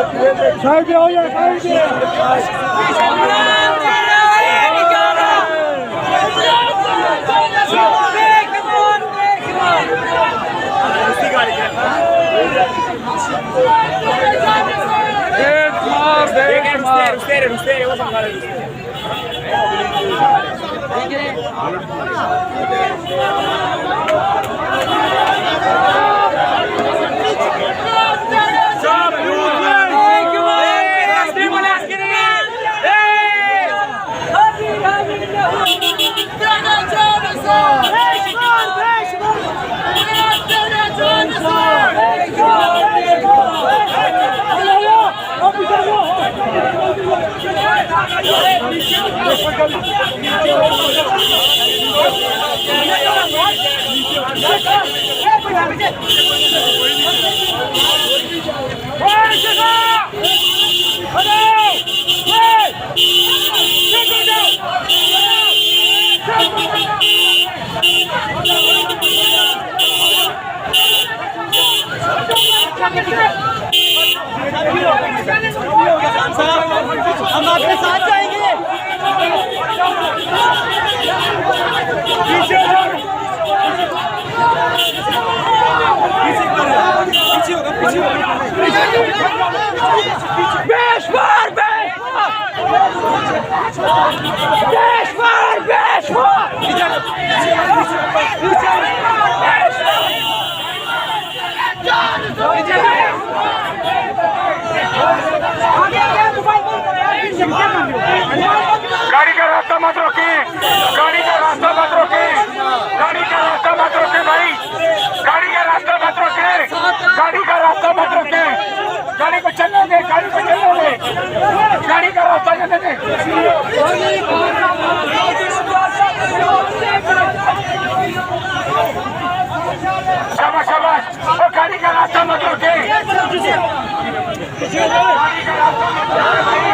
Side हो जाए हम आपके साथ जाएंगे। गाड़ी का रास्ता मत रोके, गाड़ी का रास्ता मत रोके, गाड़ी का रास्ता मत रोके भाई, गाड़ी का रास्ता मत रोके, गाड़ी का रास्ता मत रोके, गाड़ी को चलने दे, गाड़ी को चलने दे, गाड़ी का रास्ता चलने दे। शाबाश शाबाश, गाड़ी का रास्ता मत रोके, गाड़ी का रास्ता मत रोके।